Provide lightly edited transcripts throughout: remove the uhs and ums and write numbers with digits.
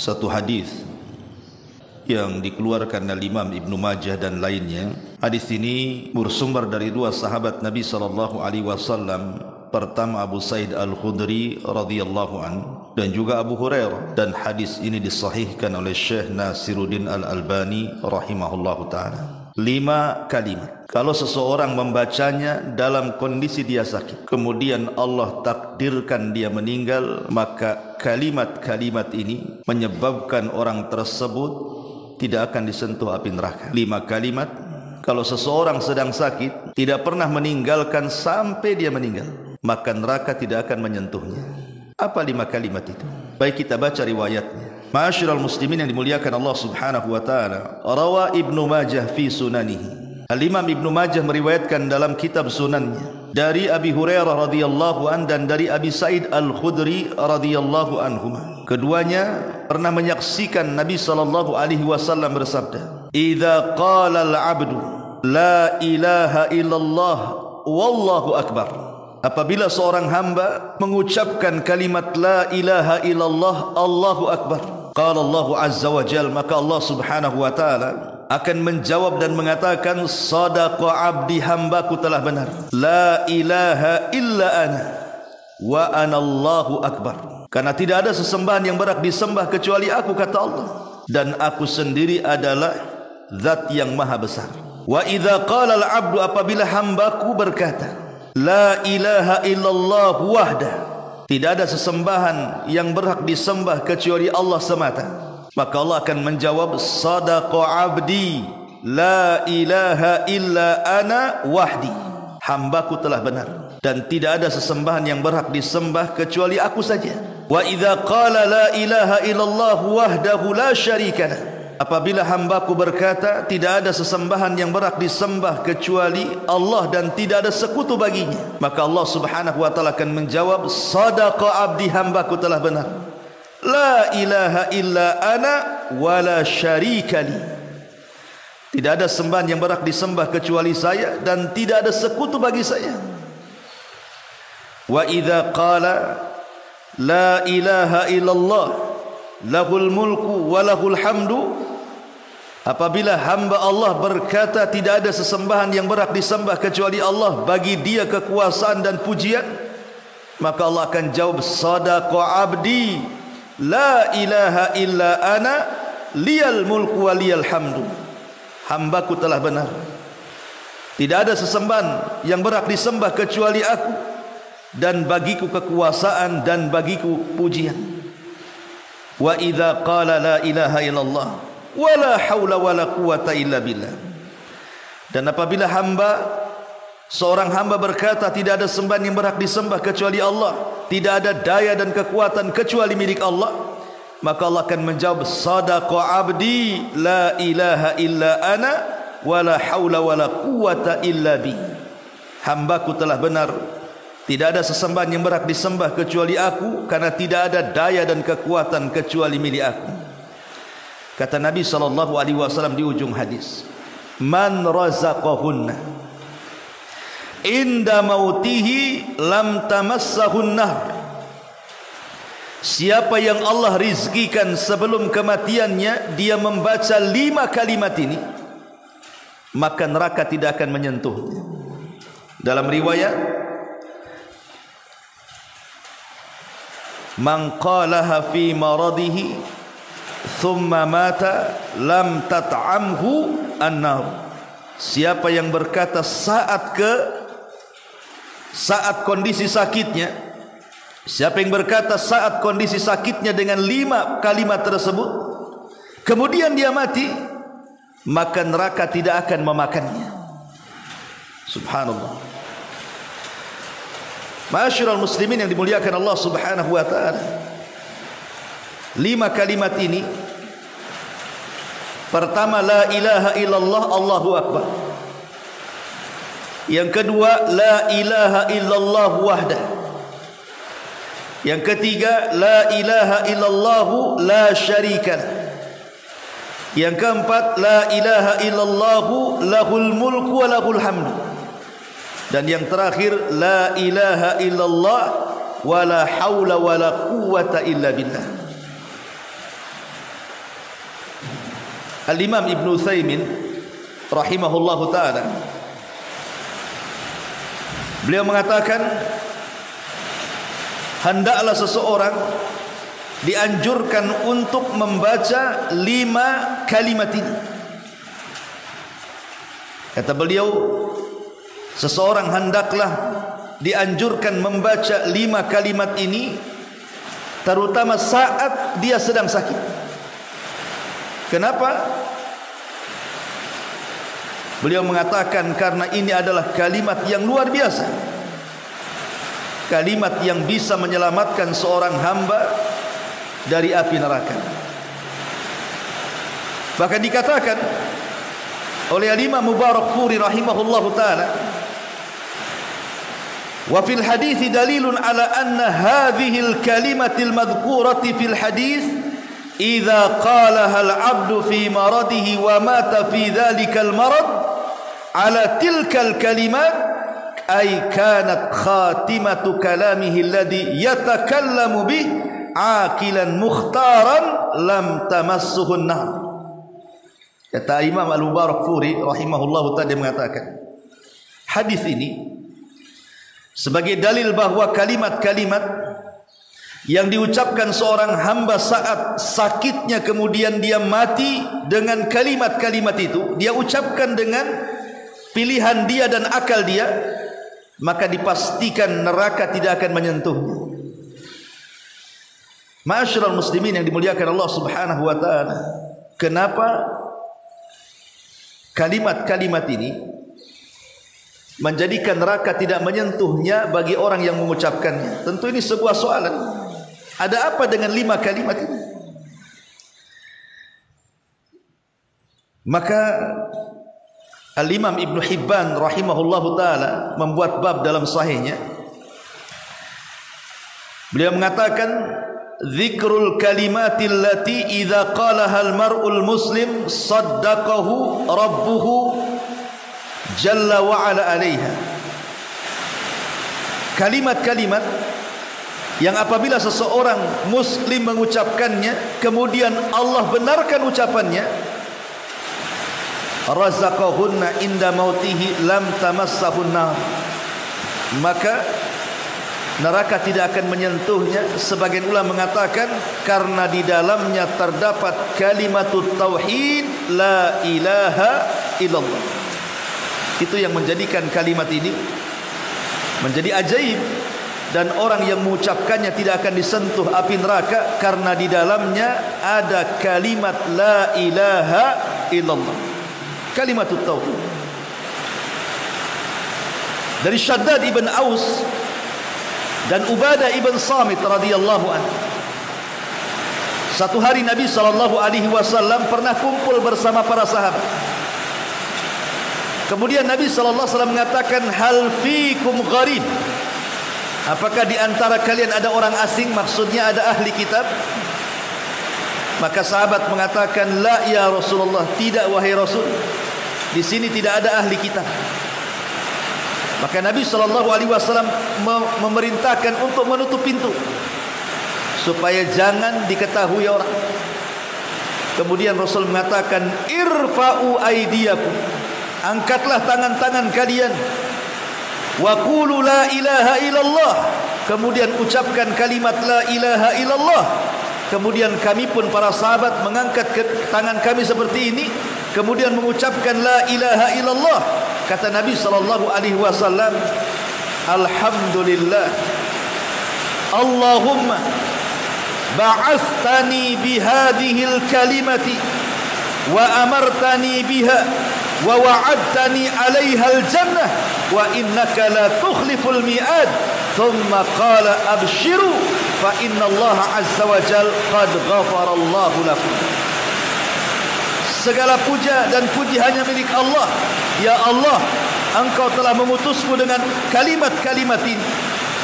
satu hadis yang dikeluarkan oleh Imam Ibnu Majah dan lainnya. Hadis ini bersumber dari dua sahabat Nabi sallallahu alaihi wasallam. Pertama Abu Sa'id Al-Khudri radhiyallahu an dan juga Abu Hurairah, dan hadis ini disahihkan oleh Syekh Nasiruddin Al-Albani rahimahullahu taala. 5 kalimat kalau seseorang membacanya dalam kondisi dia sakit, kemudian Allah takdirkan dia meninggal, maka kalimat-kalimat ini menyebabkan orang tersebut tidak akan disentuh api neraka. 5 kalimat kalau seseorang sedang sakit tidak pernah meninggalkan sampai dia meninggal, maka neraka tidak akan menyentuhnya. Apa 5 kalimat itu? Baik, kita baca riwayatnya. Ma'asyiral muslimin yang dimuliakan Allah Subhanahu wa taala. Rawa Ibnu Majah fi sunanihi. Al-Imam Ibnu Majah meriwayatkan dalam kitab sunannya dari Abi Hurairah radhiyallahu an dan dari Abi Sa'id Al-Khudri radhiyallahu anhuma. Keduanya pernah menyaksikan Nabi sallallahu alaihi wasallam bersabda, "Idza qala al-'abdu la ilaha illallah wallahu akbar." Apabila seorang hamba mengucapkan kalimat la ilaha illallah Allahu akbar, qala Allah azza wa jalla, maka Allah Subhanahu wa taala akan menjawab dan mengatakan, sadaqa abdi, hambaku telah benar. La ilaha illa ana wa ana Allahu akbar. Karena tidak ada sesembahan yang berhak disembah kecuali aku, kata Allah, dan aku sendiri adalah zat yang maha besar. Wa idza qala al-'abdu, apabila hambaku berkata la ilaha illallah wahda, tidak ada sesembahan yang berhak disembah kecuali Allah semata, maka Allah akan menjawab, sadaqa abdi la ilaha illa ana wahdi, hambaku telah benar dan tidak ada sesembahan yang berhak disembah kecuali aku saja. Wa idza qala la ilaha illallah wahdahu la syarikalah, apabila hambaku berkata tidak ada sesembahan yang berhak disembah kecuali Allah dan tidak ada sekutu baginya, maka Allah Subhanahu wa taala akan menjawab, sadaqa abdi, hambaku telah benar. La ilaha illa ana wala syarikali, tidak ada sembahan yang berhak disembah kecuali saya dan tidak ada sekutu bagi saya. Wa idza qala la ilaha illallah lahul mulku wa lahul hamdu, apabila hamba Allah berkata tidak ada sesembahan yang berhak disembah kecuali Allah, bagi dia kekuasaan dan pujian, maka Allah akan jawab, sadaqa abdi la ilaha illa ana liyal mulku wa liyal hamdu, hambaku telah benar, tidak ada sesembahan yang berhak disembah kecuali aku dan bagiku kekuasaan dan bagiku pujian. Wa idza qala la ilaha illallah wala haula wala quwata illa billah, dan apabila seorang hamba berkata tidak ada sembahan yang berhak disembah kecuali Allah, tidak ada daya dan kekuatan kecuali milik Allah, maka Allah akan menjawab, sadaqa abdi la ilaha illa ana wala haula wala quwata illa bi, hambaku telah benar, tidak ada sesembahan yang berhak disembah kecuali aku, karena tidak ada daya dan kekuatan kecuali milik aku. Kata Nabi sallallahu alaihi wasallam di ujung hadis, man razaqahunna inda mautihi lam tamassahun nahr, siapa yang Allah rizkikan sebelum kematiannya dia membaca 5 kalimat ini, maka neraka tidak akan menyentuhnya. Dalam riwayat, man qalaha fi maradihi thumma mata lam tat'amhu an-nar, siapa yang berkata saat kondisi sakitnya, siapa yang berkata saat kondisi sakitnya dengan 5 kalimat tersebut, kemudian dia mati, maka neraka tidak akan memakannya. Subhanallah. Ma'asyiral muslimin yang dimuliakan Allah Subhanahu wa taala, 5 kalimat ini, pertama la ilaha illallah Allahu akbar, yang kedua la ilaha illallah wahdah, yang ketiga la ilaha illallah la syarikalah, yang keempat la ilaha illallah lahul mulku wa lahul hamdu, dan yang terakhir la ilaha illallah wala haula wala quwata illa billah. Al-Imam Ibn Utsaimin rahimahullahu ta'ala, beliau mengatakan hendaklah seseorang dianjurkan untuk membaca 5 kalimat ini. Kata beliau, seseorang hendaklah dianjurkan membaca 5 kalimat ini, terutama saat dia sedang sakit. Kenapa? Beliau mengatakan karena ini adalah kalimat yang luar biasa, kalimat yang bisa menyelamatkan seorang hamba dari api neraka. Bahkan dikatakan oleh Imam Mubarakfuri rahimahullahu ta'ala, wa fil hadits dalilun ala anna hadhihi al-kalimatil madhkurati fil hadits idza qalaha al-'abdu fi maradihi wa mata fi dhalika al-marad ala tilka al-kalimat ay kanat khatimatu kalamihi alladhi yatakallamu bih aqilan mukhtaran lam tamassuhu an-nar. Kata Imam Al-Mubarakfuri rahimahullahu ta'ala mengatakan, hadis ini sebagai dalil bahwa kalimat-kalimat yang diucapkan seorang hamba saat sakitnya kemudian dia mati, dengan kalimat-kalimat itu dia ucapkan dengan pilihan dia dan akal dia, maka dipastikan neraka tidak akan menyentuhnya. Ma'asyiral muslimin yang dimuliakan Allah Subhanahu wa ta'ala, kenapa kalimat-kalimat ini menjadikan neraka tidak menyentuhnya bagi orang yang mengucapkannya? Tentu ini sebuah soalan. Ada apa dengan 5 kalimat ini? Maka Al-Imam Ibn Hibban rahimahullahu ta'ala membuat bab dalam sahihnya. Beliau mengatakan, zikrul kalimatil lati idza qalaha al-mar'ul muslim saddaqahu rabbuhu jalla wa ala alaiha. Kalimat-kalimat yang apabila seseorang muslim mengucapkannya kemudian Allah benarkan ucapannya, razaqahunna inda mautihi lam tamassahun nar, maka neraka tidak akan menyentuhnya. Sebagian ulama mengatakan karena di dalamnya terdapat kalimatut tauhid la ilaha illallah. Itu yang menjadikan kalimat ini menjadi ajaib, dan orang yang mengucapkannya tidak akan disentuh api neraka karena di dalamnya ada kalimat la ilaha illallah, kalimatut tauhid. Dari Shaddad ibn Aus dan Ubadah ibn Samit radhiyallahu anhu, satu hari Nabi SAW pernah kumpul bersama para sahabat. Kemudian Nabi SAW mengatakan, hal fikum gharib, apakah di antara kalian ada orang asing? Maksudnya ada ahli kitab. Maka sahabat mengatakan, la ya Rasulullah, tidak wahai Rasul, di sini tidak ada ahli kitab. Maka Nabi SAW memerintahkan untuk menutup pintu supaya jangan diketahui orang. Kemudian Rasul mengatakan, irfa'u aydiyakum, angkatlah tangan-tangan kalian, wa qulu la ilaha illallah, kemudian ucapkan kalimat la ilaha illallah. Kemudian kami pun para sahabat mengangkat tangan kami seperti ini, kemudian mengucapkan la ilaha illallah. Kata Nabi SAW, alhamdulillah, Allahumma ba'athani bihadihil kalimati wa amartani biha wa wa'adtani 'alaiha al-jannah wa innaka la tukhliful mi'ad. Thumma qala abshiru fa inna Allah 'azza wa jalla qad ghafara Allahu lakum. Segala puja dan puji hanya milik Allah. Ya Allah, Engkau telah mengutusku dengan kalimat-kalimat ini.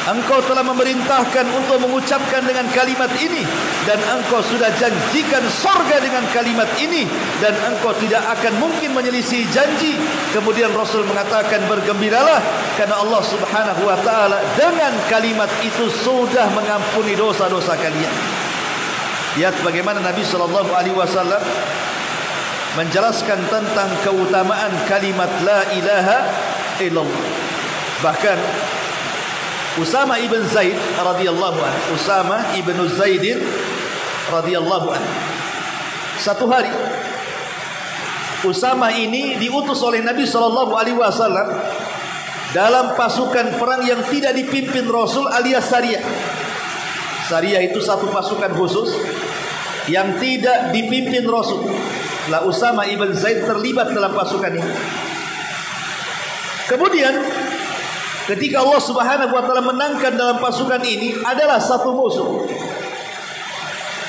Engkau telah memerintahkan untuk mengucapkan dengan kalimat ini, dan Engkau sudah janjikan surga dengan kalimat ini, dan Engkau tidak akan mungkin menyelisih janji. Kemudian Rasul mengatakan, bergembiralah karena Allah Subhanahu wa ta'ala dengan kalimat itu sudah mengampuni dosa-dosa kalian. Lihat bagaimana Nabi SAW menjelaskan tentang keutamaan kalimat la ilaha illallah. Bahkan Usama ibn Zaid radhiyallahu anhu, Usama ibn Zaid radhiyallahu anhu, satu hari Usama ini diutus oleh Nabi SAW dalam pasukan perang yang tidak dipimpin Rasul alias Sariyah. Sariyah itu satu pasukan khusus yang tidak dipimpin Rasul. Lah Usama ibn Zaid terlibat dalam pasukan ini. Kemudian ketika Allah Subhanahu wa taala menangkan dalam pasukan ini, adalah satu musuh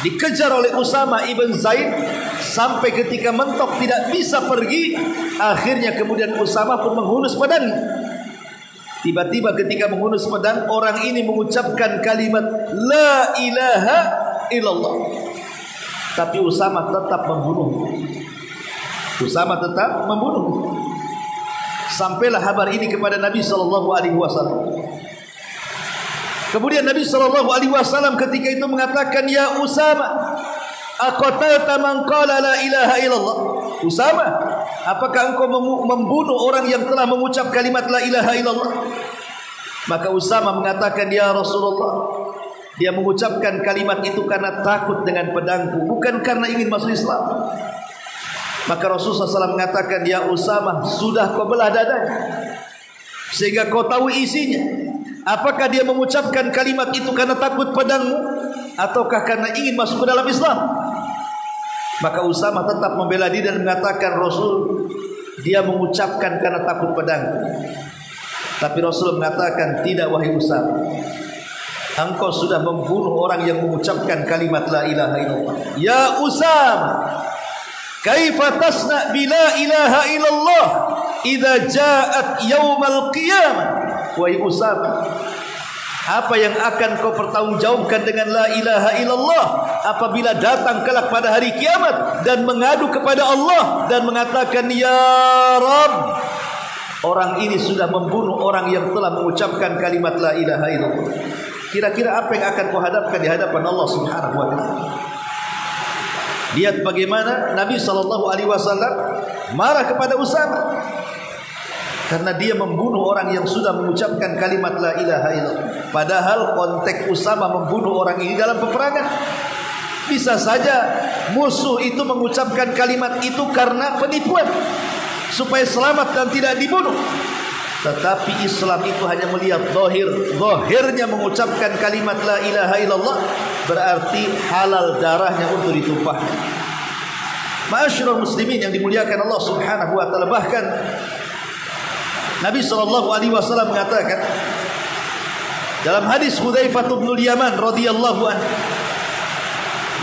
dikejar oleh Usama ibn Zaid sampai ketika mentok tidak bisa pergi. Akhirnya kemudian Usama pun menghunus pedangnya. Tiba-tiba ketika menghunus pedang, orang ini mengucapkan kalimat la ilaha illallah. Tapi Usama tetap membunuh. Usama tetap membunuh. Sampailah kabar ini kepada Nabi SAW. Kemudian Nabi SAW ketika itu mengatakan, ya Usama, aqatalta man qala la ilaha illallah. Usama, apakah engkau membunuh orang yang telah mengucap kalimat la ilaha illallah? Maka Usama mengatakan, ya Rasulullah, dia mengucapkan kalimat itu karena takut dengan pedangku, bukan karena ingin masuk Islam. Maka Rasulullah SAW mengatakan, ya Usama, sudah kau belah dadanya sehingga kau tahu isinya. Apakah dia mengucapkan kalimat itu karena takut pedangmu, ataukah karena ingin masuk ke dalam Islam? Maka Usama tetap membela diri dan mengatakan, Rasul, dia mengucapkan karena takut pedangku. Tapi Rasul mengatakan, tidak wahai Usama, engkau sudah membunuh orang yang mengucapkan kalimat la ilaha illallah. Ya Usama, kaifa tasna bi la ilaha illallah idza ja'at yaumal qiyamah. Wahai Usama, apa yang akan kau pertanggungjawabkan dengan la ilaha illallah apabila datang kelak pada hari kiamat dan mengadu kepada Allah dan mengatakan, ya Rabb, orang ini sudah membunuh orang yang telah mengucapkan kalimat la ilaha illallah. Kira-kira apa yang akan kau hadapkan di hadapan Allah Subhanahu wa taala? Lihat bagaimana Nabi SAW marah kepada Usama karena dia membunuh orang yang sudah mengucapkan kalimat la ilaha illallah. Padahal konteks Usama membunuh orang ini dalam peperangan. Bisa saja musuh itu mengucapkan kalimat itu karena penipuan, supaya selamat dan tidak dibunuh. Tetapi Islam itu hanya melihat zahirnya mengucapkan kalimat la ilaha illallah, berarti halal darahnya untuk ditumpahkan. Ma'asyiral muslimin yang dimuliakan Allah Subhanahu wa taala, bahkan Nabi SAW mengatakan dalam hadis Hudzaifah bin Yaman radhiyallahu anhu,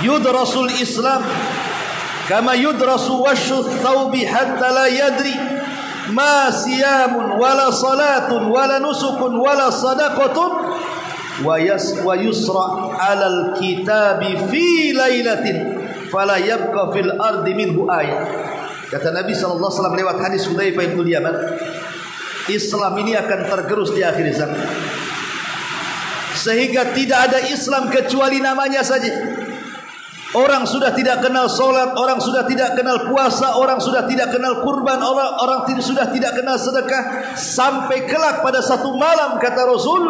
yudrasul Islam kama yudrasu washu thawbi hatta la yadri ma siyamun wala salatun wala nusukun wala sadaqatun wa yusra alal kitabi fi lailatin fala yabqa fil ardi minhu ayat. Kata Nabi SAW lewat hadis Hudzaifah bin Yaman, Islam ini akan tergerus di akhir zaman, sehingga tidak ada Islam kecuali namanya saja. Orang sudah tidak kenal solat, orang sudah tidak kenal puasa, orang sudah tidak kenal kurban, orang sudah tidak kenal sedekah, sampai kelak pada satu malam, kata Rasul,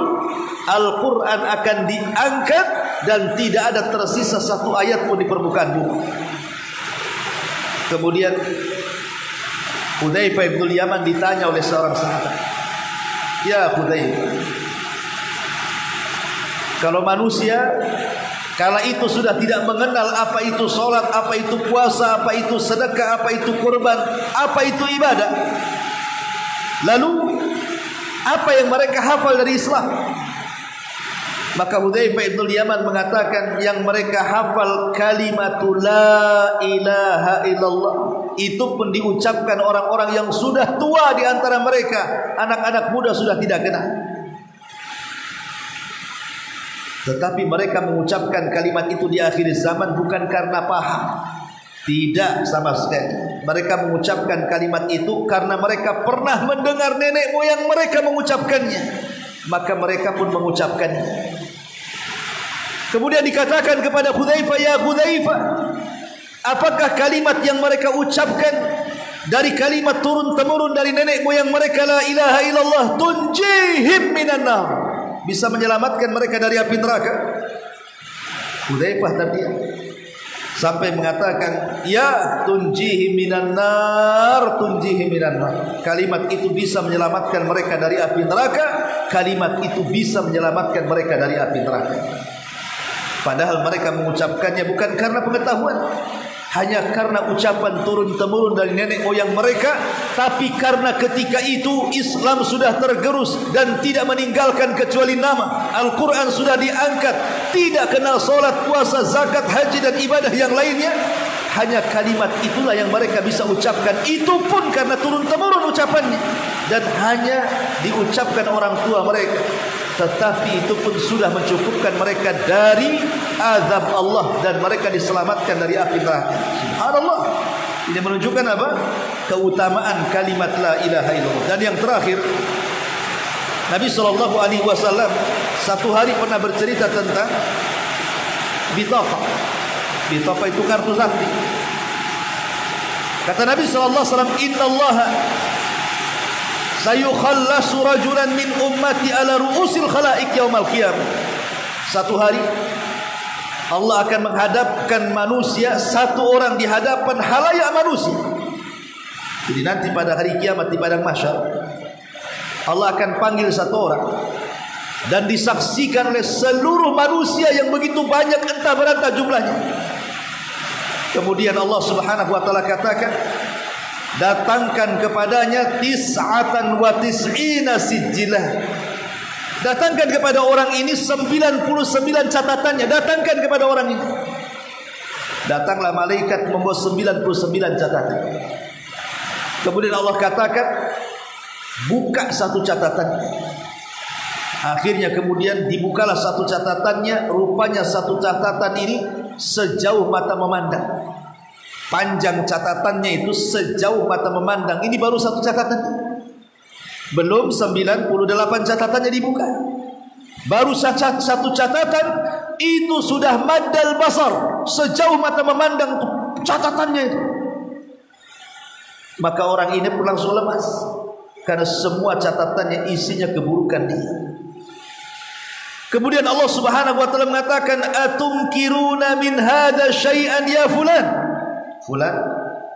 Al-Quran akan diangkat dan tidak ada tersisa satu ayat pun di permukaan bumi. Kemudian Hudzaifah bin Yaman ditanya oleh seorang sahabat, ya Hudzaifah, kalau manusia kala itu sudah tidak mengenal apa itu solat, apa itu puasa, apa itu sedekah, apa itu kurban, apa itu ibadah, lalu apa yang mereka hafal dari Islam? Maka Hudzaifah bin Yaman mengatakan, yang mereka hafal kalimatul la ilaha illallah. Itu pun diucapkan orang-orang yang sudah tua di antara mereka, anak-anak muda sudah tidak kenal. Tetapi mereka mengucapkan kalimat itu di akhir zaman bukan karena paham, tidak sama sekali. Mereka mengucapkan kalimat itu karena mereka pernah mendengar nenek moyang mereka mengucapkannya, maka mereka pun mengucapkannya. Kemudian dikatakan kepada Hudzaifah, ya Hudzaifah, Apakah kalimat yang mereka ucapkan dari kalimat turun-temurun dari nenek moyang mereka, la ilaha illallah, tunjihim minan nar, bisa menyelamatkan mereka dari api neraka? Hudzaifah tadi sampai mengatakan, ya tunjihim minan nar, tunjihim minan nar. Kalimat itu bisa menyelamatkan mereka dari api neraka. Kalimat itu bisa menyelamatkan mereka dari api neraka. Padahal mereka mengucapkannya bukan karena pengetahuan, hanya karena ucapan turun-temurun dari nenek moyang mereka, tapi karena ketika itu Islam sudah tergerus dan tidak meninggalkan kecuali nama. Al-Quran sudah diangkat, tidak kenal solat, puasa, zakat, haji dan ibadah yang lainnya. Hanya kalimat itulah yang mereka bisa ucapkan. Itu pun karena turun-temurun ucapannya, dan hanya diucapkan orang tua mereka. Tetapi itu pun sudah mencukupkan mereka dari azab Allah, dan mereka diselamatkan dari api neraka. Subhanallah. Ini menunjukkan apa? Keutamaan kalimat la ilaha illallah. Dan yang terakhir, Nabi SAW satu hari pernah bercerita tentang bitaqah. Bitaqah itu kartu sakti. Kata Nabi SAW, Inna Allah sayukhallasu rajulan min ummati ala ru'usil khalaik yaumal qiyamah. Satu hari Allah akan menghadapkan manusia, satu orang di hadapan halayak manusia. Jadi nanti pada hari kiamat di padang mahsyar, Allah akan panggil satu orang dan disaksikan oleh seluruh manusia yang begitu banyak, entah berapa jumlahnya. Kemudian Allah Subhanahu wa taala katakan, datangkan kepadanya tis'atan wa tis'ina sijillah. Datangkan kepada orang ini 99 catatannya. Datangkan kepada orang ini. Datanglah malaikat membawa 99 catatan. Kemudian Allah katakan, buka satu catatan. Akhirnya kemudian dibukalah satu catatannya. Rupanya satu catatan ini sejauh mata memandang. Panjang catatannya itu sejauh mata memandang. Ini baru satu catatan. Belum 98 catatannya dibuka. Baru satu catatan itu sudah maddal basar, sejauh mata memandang catatannya itu. Maka orang ini pun langsung lemas, karena semua catatannya isinya keburukan dia. Kemudian Allah Subhanahu wa taala mengatakan, atumkiruna min hadza syai'an ya fulan. Fulan,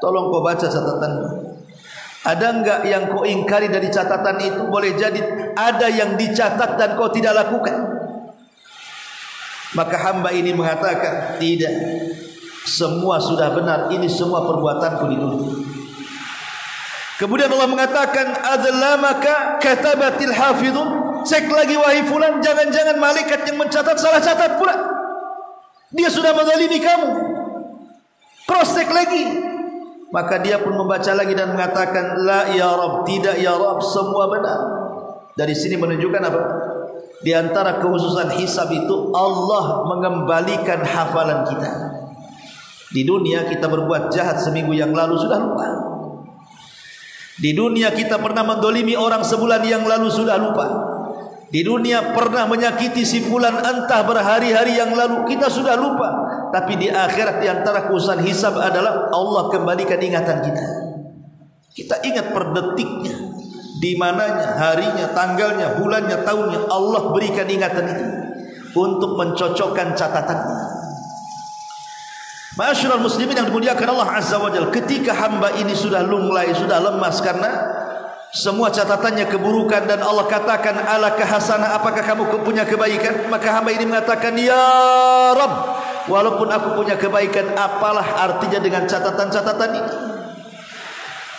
tolong kau baca catatanmu. Ada enggak yang kau ingkari dari catatan itu? Boleh jadi ada yang dicatat dan kau tidak lakukan. Maka hamba ini mengatakan, tidak, semua sudah benar. Ini semua perbuatanku di dunia. Kemudian Allah mengatakan, adzlamaka katabatil hafidun. Cek lagi wahai fulan, jangan-jangan malaikat yang mencatat salah catat pula. Dia sudah menzalimi kamu. Cross check lagi. Maka dia pun membaca lagi dan mengatakan, la ya Rabb, tidak ya Rabb, semua benar. Dari sini menunjukkan apa? Di antara kekhususan hisab itu, Allah mengembalikan hafalan kita. Di dunia kita berbuat jahat seminggu yang lalu sudah lupa. Di dunia kita pernah mendolimi orang sebulan yang lalu sudah lupa. Di dunia pernah menyakiti si fulan entah berhari-hari yang lalu, kita sudah lupa. Tapi di akhirat di antara kekhususan hisab adalah Allah kembalikan ingatan kita. Kita ingat per detiknya, di mananya, harinya, tanggalnya, bulannya, tahunnya. Allah berikan ingatan itu untuk mencocokkan catatannya. Ma'asyiral muslimin yang dimuliakan Allah Azza wa Jalla, ketika hamba ini sudah lunglai, sudah lemas karena semua catatannya keburukan, dan Allah katakan, alaka hasanah, apakah kamu punya kebaikan? Maka hamba ini mengatakan, ya Rabb, walaupun aku punya kebaikan, apalah artinya dengan catatan-catatan ini?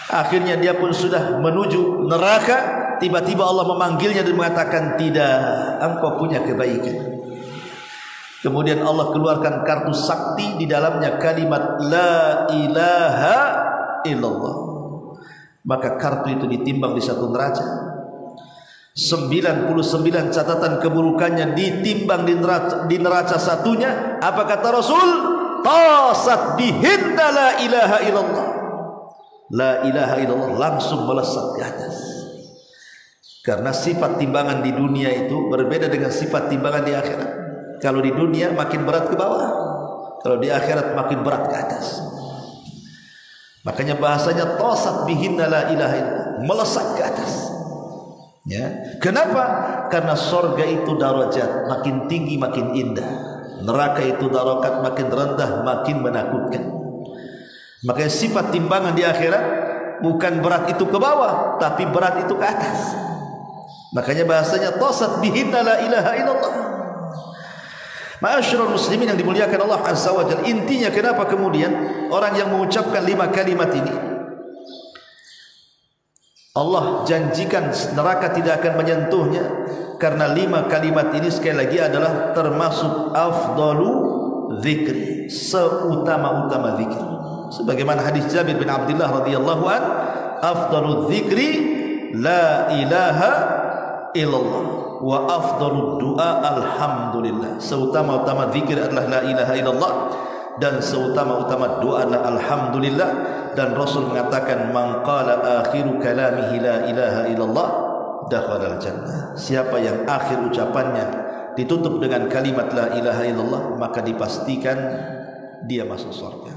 Akhirnya dia pun sudah menuju neraka. Tiba-tiba Allah memanggilnya dan mengatakan, tidak, engkau punya kebaikan. Kemudian Allah keluarkan kartu sakti, di dalamnya kalimat la ilaha illallah. Maka kartu itu ditimbang di satu neraca. 99 catatan keburukannya ditimbang di neraca satunya. Apa kata Rasul? Tasat bihinda la ilaha illallah. La ilaha illallah langsung melesat ke atas. Karena sifat timbangan di dunia itu berbeda dengan sifat timbangan di akhirat. Kalau di dunia makin berat ke bawah, kalau di akhirat makin berat ke atas. Makanya bahasanya tasat bihinna la ilaha illallah, melesat ke atas. Ya. Kenapa? Karena sorga itu darajat, makin tinggi makin indah. Neraka itu darajat, makin rendah makin menakutkan. Makanya sifat timbangan di akhirat bukan berat itu ke bawah, tapi berat itu ke atas. Makanya bahasanya tasat bihinna la ilaha illallah. Ma'asyiral muslimin yang dimuliakan Allah Azza wa Jalla, intinya kenapa kemudian orang yang mengucapkan 5 kalimat ini Allah janjikan neraka tidak akan menyentuhnya, karena 5 kalimat ini sekali lagi adalah termasuk afdalu zikri, seutama-utama zikir. Sebagaimana hadis Jabir bin Abdullah radhiyallahu an, afdalu zikri la ilaha illallah wa afdalu du'a alhamdulillah. Seutama-utama zikir adalah la ilaha illallah, dan seutama-utama doa adalah alhamdulillah. Dan Rasul mengatakan, man qala akhiru kalamihi la ilaha illallah dakhala al-jannah. Siapa yang akhir ucapannya ditutup dengan kalimat la ilaha illallah, maka dipastikan dia masuk surga.